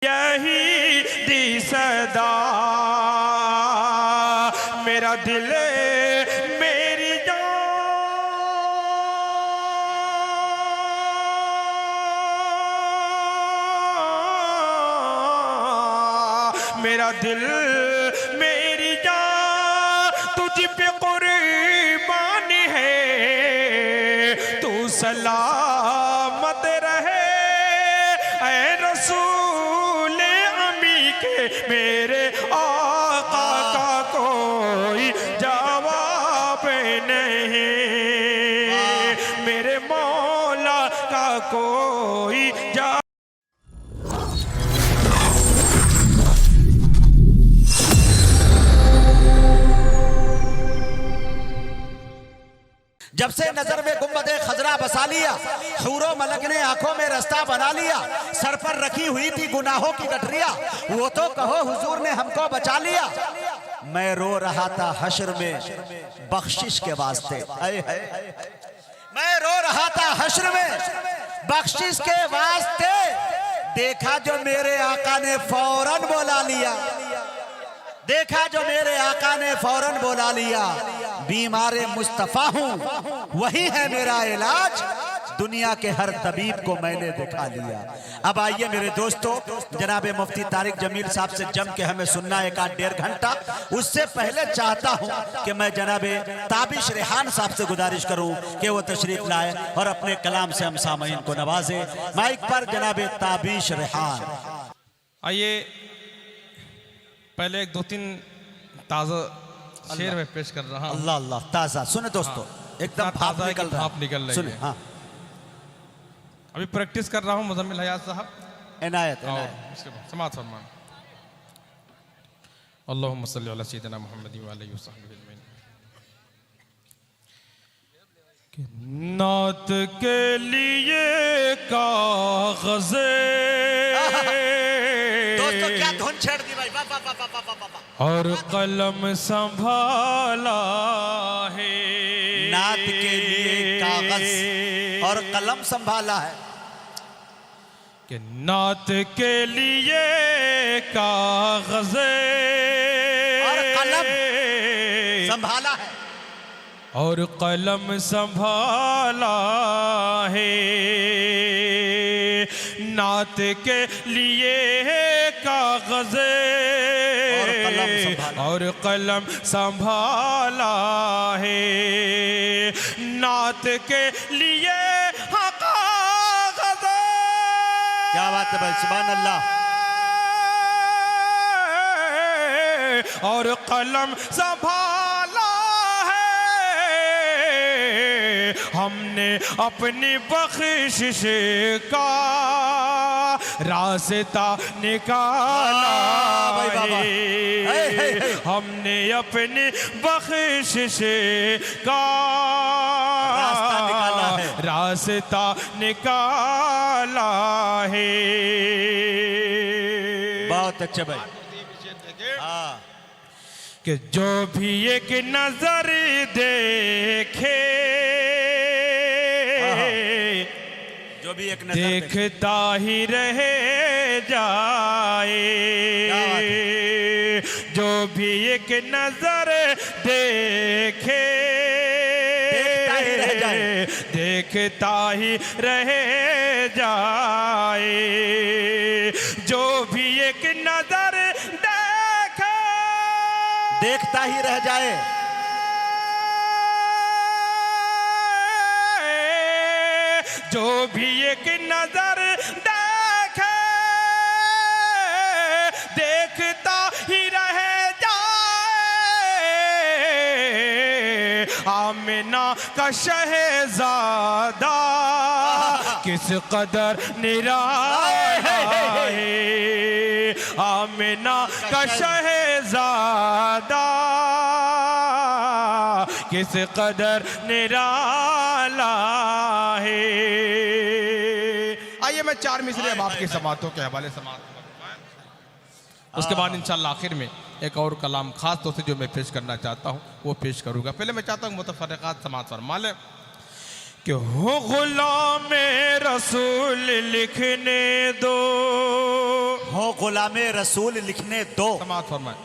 यही दी सदा मेरा दिल मेरी जान मेरा दिल मेरी जान तुझ पे कुर्बान है। तू सलामत रहे ऐ रसूल मेरे आका का कोई जवाब नहीं, मेरे मौला का कोई जवाब। जब से नजर में गुंबदे खजरा बसा लिया, हूरो मलक ने आंखों में रास्ता बना लिया, सर पर रखी हुई थी गुनाहों की गठरिया, वो तो कहो हुजूर ने हमको बचा लिया। मैं रो रहा था हश्र में बख्शिश के वास्ते, मैं रो रहा था हश्र में बख्शिश के वास्ते, देखा जो मेरे आका ने फौरन बुला लिया, देखा जो मेरे आका ने फौरन बुला लिया। बीमारे मुस्तफा हूं वही है मेरा इलाज, दुनिया के हर तबीब को मैंने दिखा लिया। अब आइए मेरे दोस्तों, जनाबे मुफ्ती तारिक जमील साहब से जम के हमें सुनना एक आध डेढ़ घंटा। उससे पहले चाहता हूं कि मैं जनाबे ताबिश रेहान साहब से गुजारिश करूं कि वो तशरीफ लाए और अपने कलाम से हम सामईन को नवाजे। माइक पर जनाबे ताबिश रेहान। आइए पहले एक दो तीन ताज़ा शेर में पेश कर रहा हूं। अल्लाह अल्लाह, ताज़ा सुने दोस्तों, एकदम भाप निकल रहा है, सुने। हाँ, अभी प्रैक्टिस कर रहा हूं मुज़म्मिल हयात साहब। इनायत इसके बाद समाअत फरमान। अल्लाहुम्मा सल्ली अला सय्यिदिना मुहम्मद व आलिहि वसहबिहि अजमईन। नात के लिए काग़ज़े दोस्तों क्या धुन छेड़ दी भाई, वाह वाह वाह वाह वाह वाह। और कलम संभाला है, नात के लिए कागज और कलम संभाला है, कि नात के लिए कागज और कलम संभाला है, और कलम संभाला है। नात के लिए कागज और कलम संभाला है, नात के लिए कागज। क्या बात है भाई, सुभान अल्लाह। और कलम संभाला है, हमने अपनी बख्शिश का रास्ता निकाला है, हमने अपनी बख्शिश का रास्ता निकाला है। बहुत अच्छा भाई। हाँ, कि जो भी एक नजर देखे, जो भी एक नजर देखता ही रह जाए, जो भी एक नजर देखे देखता ही रह जाए, जो भी एक नजर देखे देखता ही रह जाए, जो भी एक नजर देखे देखता ही रह जाए। आमिना का शहजादा किस कदर निराला है, आमिना का शहजादा किस कदर निराला है। आइए मैं चार मिसरे अब आपकी समातों के हवाले समात, उसके बाद इंशाअल्लाह आखिर में एक और कलाम खास तौर से जो मैं पेश करना चाहता हूँ वो पेश करूँगा। पहले मैं चाहता हूँ मुतफर्रिक़ात समात फरमा लें कि हो गुलाम रसूल लिखने दो, हो गुलामे रसूल लिखने दो। समाज फरमाए।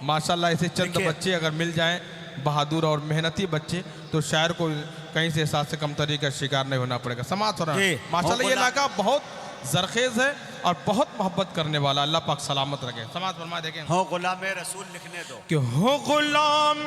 माशाल्लाह ऐसे चंद देखिए। बच्चे अगर मिल जाएं, बहादुर और मेहनती बच्चे, तो शायर को कहीं से साथ से कमतरी का शिकार नहीं होना पड़ेगा। समाज फरमाए। माशाल्लाह ये इलाका बहुत जरखेज है और बहुत मोहब्बत करने वाला। अल्लाह पाक सलामत रखे। समाज फरमाए। देखें, हो गुलामे रसूल लिखने दो कि हो गुलाम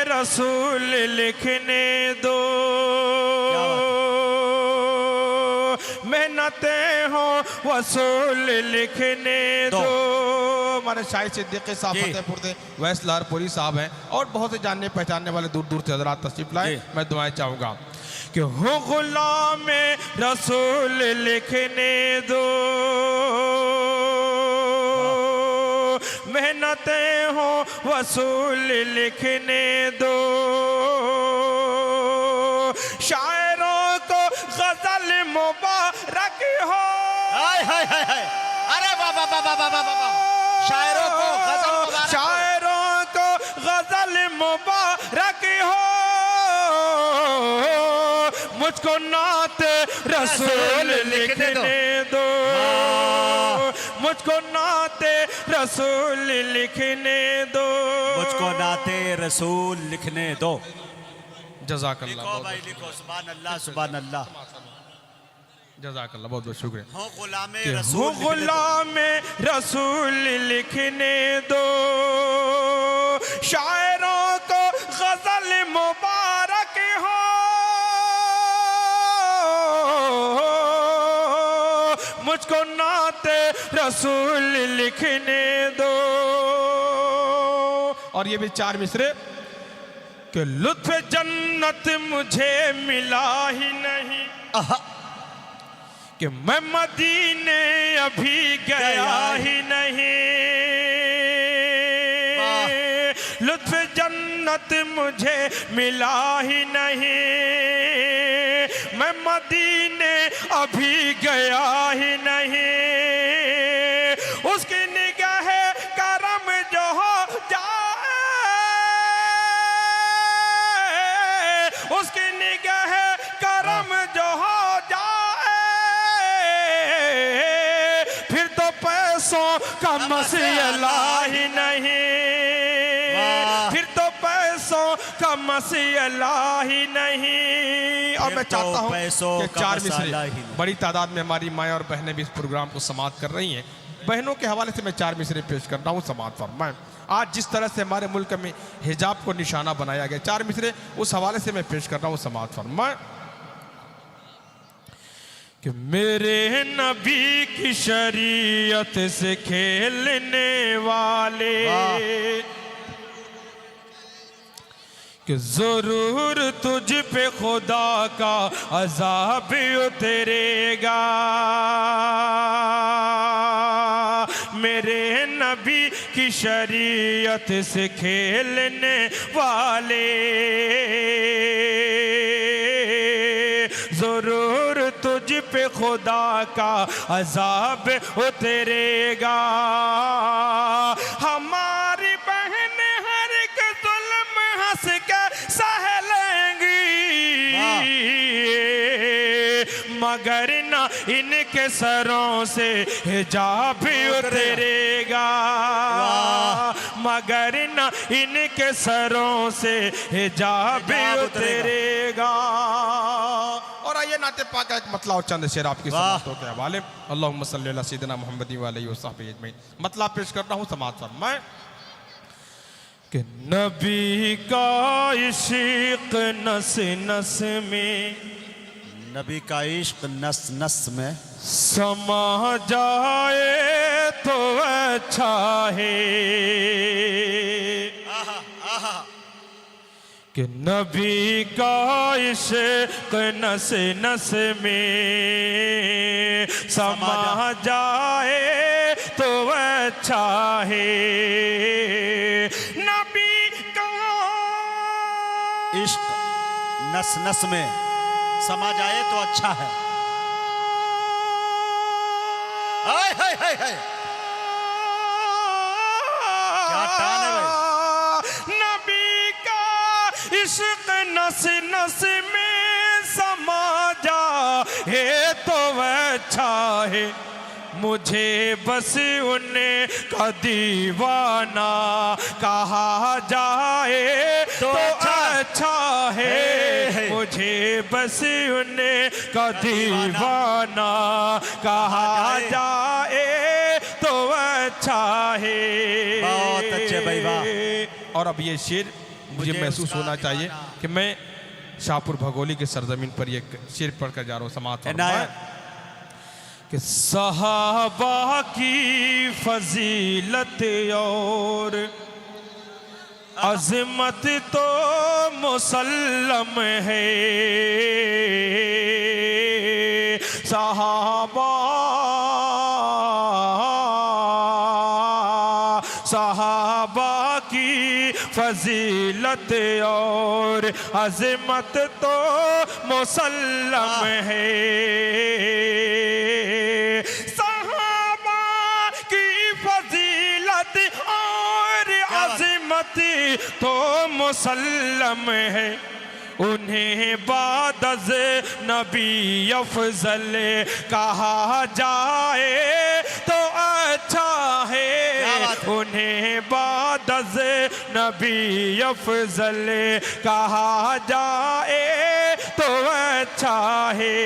रसूल लिखने दो, मेहनतें हो वसूल लिखने दो। हमारे शाही सिद्दीकी साहब फतेहपुर से वैस लाहौरपुरी साहब हैं और बहुत से जानने पहचानने वाले दूर दूर से हजरात तशरीफ लाए। मैं दुआएं चाहूँगा कि हो गुलाम रसूल लिखने दो, मेहनतें हो वसूल लिखने दो, शायरों को गजल मुबारक हो। हाय हाय हाय हाय, अरे वाह वाह वाह वाह वाह वाह, शायरों को गजल मुबारक हो। शायरों को गजल मुबारक हो, मुझको नाते रसूल लिखने दो, मुझको नाते रसूल लिखने दो, मुझको नाते रसूल लिखने दो। जज़ाकल्लाह। लिखो भाई लिखो, सुभान अल्लाह सुभान अल्लाह। जज़ाकल्लाह, बहुत बहुत शुक्रिया। हो गुलामे हो रसूल गुलाम रसूल लिखने दो, शायरों को गजल मुबारक हो, मुझको नाते रसूल लिखने दो। और ये भी चार मिसरे कि लुत्फ जन्नत मुझे मिला ही नहीं, कि मैं मदीने अभी गया ही नहीं, लुत्फ जन्नत मुझे मिला ही नहीं, मैं मदीने अभी गया ही नहीं, उसकी निगाह करम जो हो जाए, उसकी निगाह करम जो हो जाए, फिर तो पैसों का मसला ही नहीं, फिर तो पैसों का मसला ही नहीं। और मैं चाहता हूँ कि चार मिसरे, बड़ी तादाद में हमारी माएँ और बहनें भी इस प्रोग्राम को समाप्त कर रही हैं। बहनों के हवाले से मैं चार मिसरे पेश कर रहा हूँ। समाप्त फरमाएं। आज जिस तरह से हमारे मुल्क में हिजाब को निशाना बनाया गया, चार मिसरे उस हवाले से मैं पेश कर रहा हूँ। समाप्त फरमाएं कि मेरे नबी की शरीयत से खेलने वाले, कि जरूर तुझ पे खुदा का अज़ाब उतरेगा, मेरे नबी की शरीयत से खेलने वाले, जरूर तुझ पे खुदा का अज़ाब उतरेगा, हमारी बहन हर एक जुल्म हंस के सह लेंगी, मगर ना इनके सरों से हिजाब उतरेगा, मगर ना इनके सरों से हिजाब उतरेगा। और आइए नाते पाक का एक मतला और चंद शेर आपकी समाअतों के हवाले। अल्लाहुम्मा सल्ली अला सय्यिदिना मुहम्मद व अलैहि वसहबिहि अजमईन। मतला पेश करता हूँ समाअत फरमाएं कि नबी का इश्क नस नस में, नबी का इश्क नस नस में समा जाए तो अच्छा है, कि नबी का इश्क नस नस में समा जाए तो अच्छा है, नबी का इश्क नस नस में समा जाए तो अच्छा है। हाय हाय हाय हाय, क्या टान है भाई। नबी का इश्क नस नस में समा जाए तो अच्छा है, मुझे बस उनका दीवाना कहा जाए तो अच्छा है। मुझे बस उनका दीवाना कहा जाए तो अच्छा है। बहुत अच्छे भाई, वाह। और अब ये शेर मुझे महसूस होना चाहिए कि मैं शाहपुर भगोली के सरजमीन पर ये शेर पढ़कर जा रहा हूँ। समात कि सहाबा की फजीलत और अज़मत तो मुसल्लम है। सहाबा की फजीलत और अज़मत तो मुसल्लम है। सहाबा की फजीलत और अज़मत तो मुसल्लम है। उन्हें बाद नबी अफजल कहा जाए तो अच्छा है। उन्हें बाद नबी अफजल कहा जाए तो अच्छा है।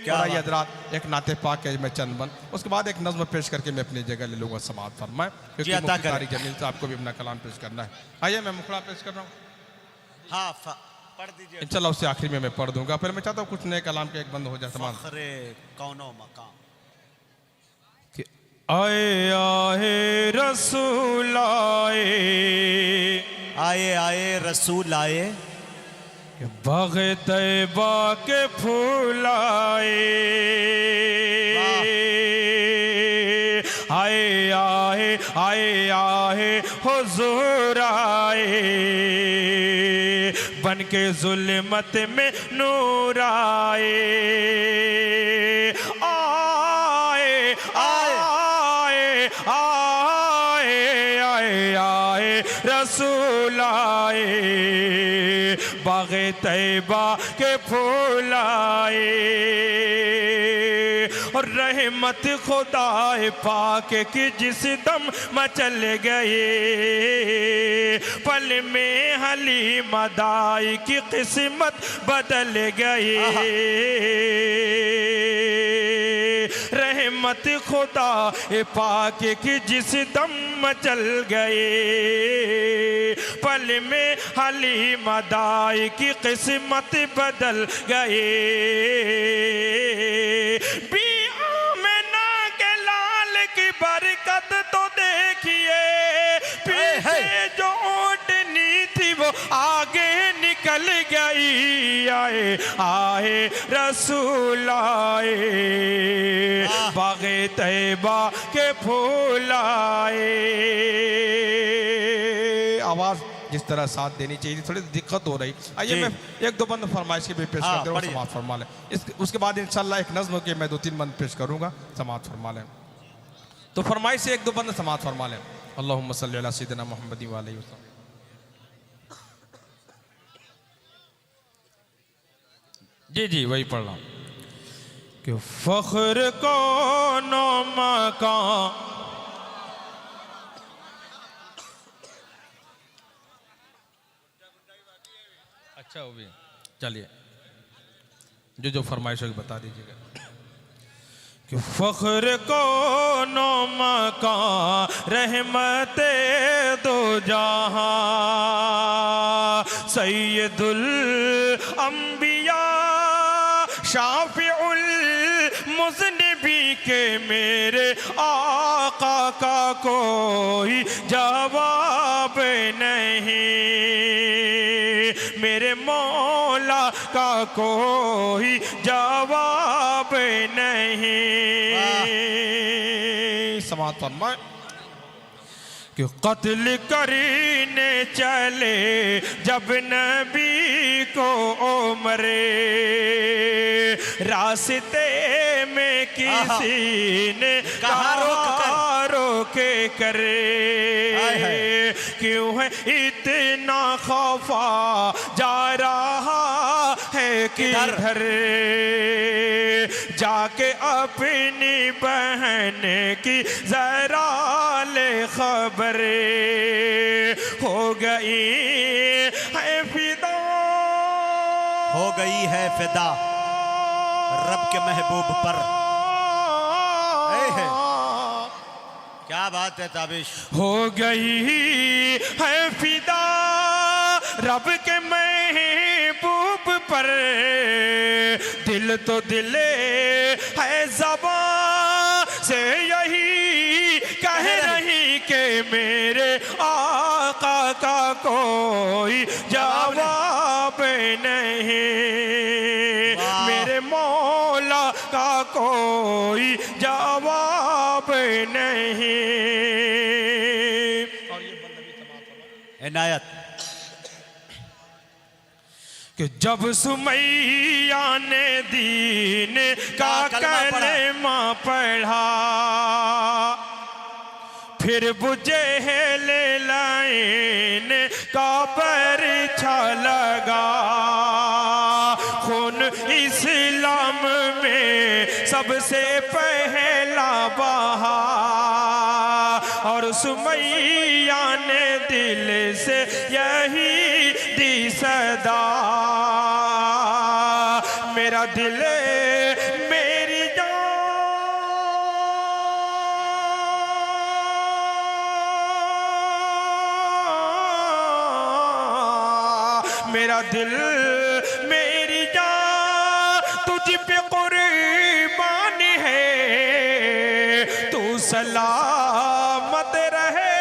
क्या हजरात, एक नाते पाक है मैं चंदबन, उसके बाद एक नज़्म पेश करके मैं अपनी जगह ले लूँगा। समात फरमाएं, क्योंकि मुफ्ती जमील साहब को भी अपना कलाम पेश करना है। आइए मैं मुखड़ा पेश कर रहा हूँ। हाँ पढ़ दीजिए इंशाल्लाह, उससे आखिरी में मैं पढ़ दूंगा। पहले मैं चाहता हूँ कुछ नए कलाम के एक बंद हो जाए। समान कौनो मकाम आए आए रसूल आए, आए आए रसूल आए, बाग़ तैबा के फूल आए। आए आए आए आए हुज़ूर आए, बन के ज़ुल्मत में नूर आए। आए आए आए आए आए रसूल आए, बाग़ तैबा के फूल आए। और रहमत खुदाए पाक की जिस दम मचल गए, पल में हलीम दाई की किस्मत बदल गई। रहमत खुदा पाक की जिस दम मचल गए, पल में हलीम दाई की किस्मत बदल गए। बरकत तो देखिए, पीछे जो ओटनी थी वो आगे निकल गई। आए आए रसूल आए, बाग़ तैबा के फूल आए। आवाज जिस तरह साथ देनी चाहिए, थोड़ी दिक्कत हो रही। आइए मैं एक दो बंद फरमाइश के भी पेश कर दे रहा हूँ। समात फरमा लें। उसके बाद इंशाल्लाह एक नज़्म के मैं 2-3 बंद पेश करूँगा। समात फरमा लें। तो फरमाइश से एक दो बंद समात फरमा लें। अल्लाहुम्मा सल्ली अला सय्यिदिना मुहम्मद व अलैहि वसल्लम। जी जी वही पढ़ रहा हूँ कि फख्र कौनो मकान, अच्छा वो भी चलिए जो जो फरमाइश होगी बता दीजिएगा। कि फख्र कौनो मकान रहमते दो जहां, सैयदुल अंबिया शाफिउल मुज़निबी के मेरे आका का कोई जवाब नहीं, मेरे मौला का कोई जवाब नहीं। समात फरमाए कि कत्ल करने चले जब नबी को उमरे, रास्ते में किसी ने कहा रोके करे, क्यों है इतना खफा जा रहा है किधर, जाके अपनी बहन की जरा ले खबर, हो गई है फिदा, हो गई है फिदा रब के महबूब पर। है क्या बात है ताबिश। हो गई है फिदा रब के महबूब पर, दिल तो दिल है ज़बां से यही कह रही कि मेरे आका का कोई जवाब नहीं, मेरे मौला का कोई जवाब नहीं। इनायत कि जब सुमैया ने दीन का कलमा पढ़ा, फिर बुझे ले लाइन का परछा लगा, खून इस्लाम में सबसे पहला बहा, और सुमैया ने दिल से यही दी सदा, मेरा दिल मेरी जान, मेरा दिल मेरी जान तुझ पे कुर्बान है, तू सलामत रहे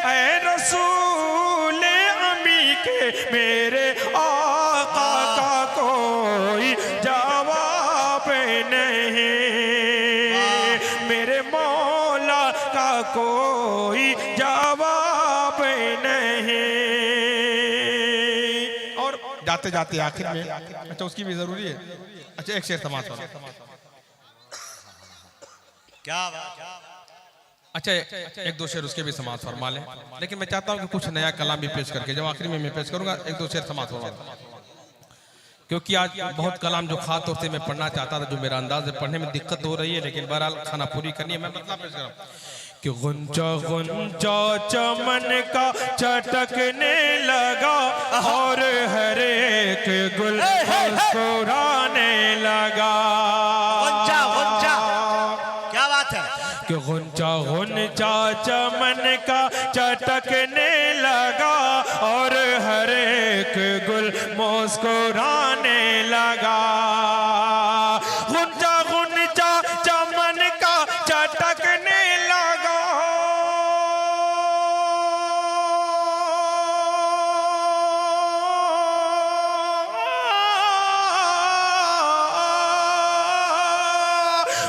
ऐ रसूल अमी के, मेरे आका का कोई जवाब नहीं, मेरे मौला का कोई जवाब नहीं। और जाते जाते आखिर में, अच्छा उसकी भी जरूरी है, अच्छा एक शेर समाज पर, क्या बात। अच्छा एक दो शेर उसके भी समाज फरमा लें, लेकिन मैं चाहता हूँ कि कुछ नया कलाम भी पेश करके, जब आखिरी में मैं पेश करूंगा एक दो शेर समाज फरमा, क्योंकि आज बहुत कलाम जो खास तौर से मैं पढ़ना चाहता था, जो मेरा अंदाज है पढ़ने में दिक्कत हो रही है, लेकिन बहरहाल खाना पूरी करनी है, मैं मतलब पेश कर रहा हूँ कि गुंजा गुंजा चमन का चटकने लगा, और हर एक गुल मुस्कुराने लगा, गुंजा गुंजा क्या बात है। कि गुंजा गुंजा चमन का चटकने लगा, और हर एक गुल मुस्कुराने लगा, गुंजा गुंजा चमन का चटकने लगा,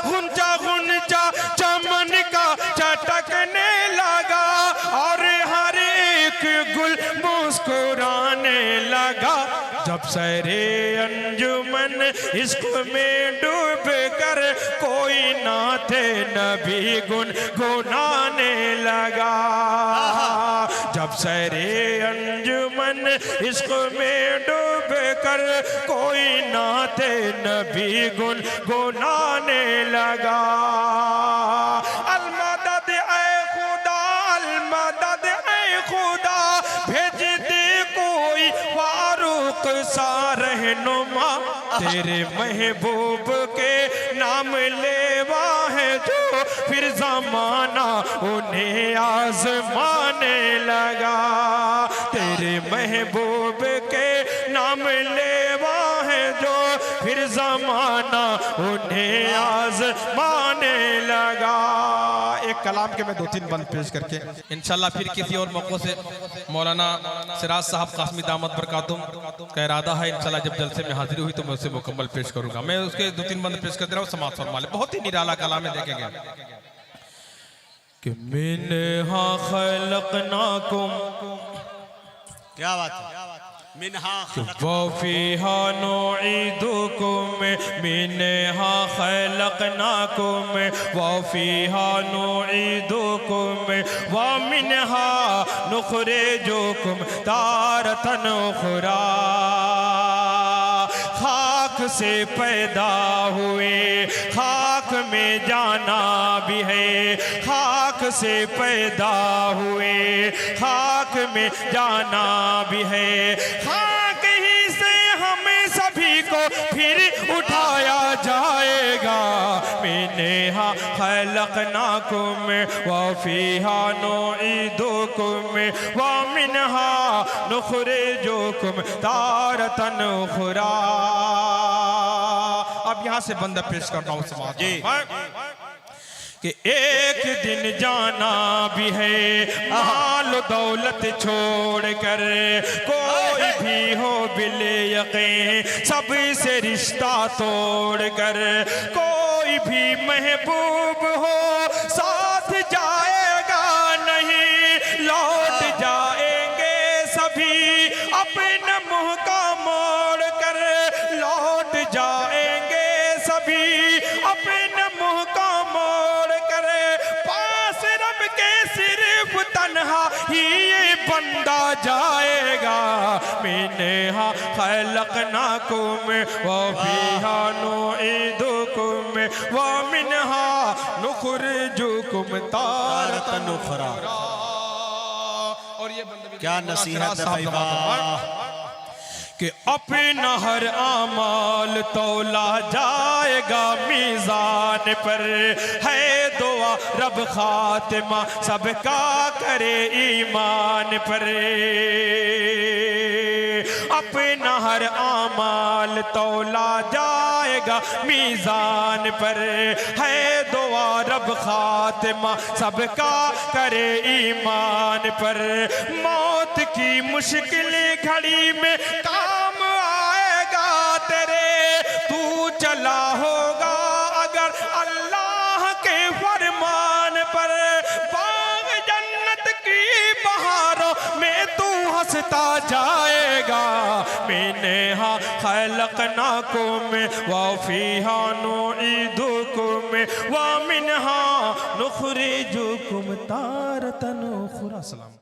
गुंजा गुंजा चमन का चटकने लगा, और हर एक गुल मुस्कुराने लगा, जब सरे अंजुमन इश्क में डूब कर कोई नाते नबी गुन गुनाने लगा, जब सरे अंजुमन इश्क में डूब कर कोई नाते नबी गुन गुनाने लगा, अलमदद ऐ खुदा, अलमदद ऐ खुदा, भेज दे कोई फारूक सा रहनुमा, तेरे महबूब के नाम लेवा है जो, फिर जमाना उन्हें आजमाने लगा, तेरे महबूब के नाम लेवा है जो, फिर जमाना उन्हें आजमाने लगा। एक कलाम के मैं दो तीन बंद पेश करके इंशाल्लाह फिर किसी और मौक़ों से मौलाना सिराज साहब कासमी दामत बरकातुम का इरादा है, इंशाल्लाह जब जलसे में हाजिर हुई तो मैं उसे मुकम्मल पेश करूंगा। मैं उसके दो तीन बंद पेश कर दे रहा हूँ, समाज फरमा ले। बहुत ही निराला कलाम है, देखेंगे कि मिन्हा खलक़नाकुम, क्या बात है। मिन्हा वफ़ीहा नुईदुकुम, मिन्हा खलक़नाकुम, वफ़ीहा नुईदुकुम, व मिन्हा नुख़रिजुकुम तारतन उख़रा, खाक से पैदा हुए, खाक में जाना भी है। खाक से पैदा हुए, खाक में जाना भी है। खाक ही से हम सभी को फिर उठाया जाएगा। मैंने खलकनाकुम व फीहा नुईदुकुम व मिनहा नुखरिजुकुम तारतन उखरा। अब यहाँ से बंदा पेश करता हूँ समाज कि एक दिन जाना भी है, माल दौलत छोड़ कर। कोई भी हो बिले यकीन सबसे रिश्ता तोड़ कर। कोई भी महबूब हो साथ जाएगा नहीं, लौट जाएंगे सभी अपने मुंह का मोड़ कर। लौट जाएंगे सभी अपने मुंह का मोड़ कर। पास रब के सिर्फ तन्हा ही ये बंदा जाएगा। मैंने खलकनाकुम व फीहा नुईदुकुम व मिनहा नुखरिजुकुम तारतन उखरा। और ये बंदा भी क्या नसीहत है भाई, वाह। कि अपना हर आमाल तौला जाएगा मीज़ान पर। है दुआ रब खातिमा सबका करे ईमान पर। अपना हर आमाल तौला जाएगा मीज़ान पर। है दुआ रब खातिमा सबका करे ईमान पर। मौत की मुश्किल घड़ी में काम आएगा तेरे। तू चला होगा अगर अल्लाह के फरमान पर। बाग जन्नत की बहारों में तू हंसता जाएगा। मैंने खलकनाकुम व फीहा नुईदुकुम व मिनहा नुखरिजुकुम तारतन उखरा।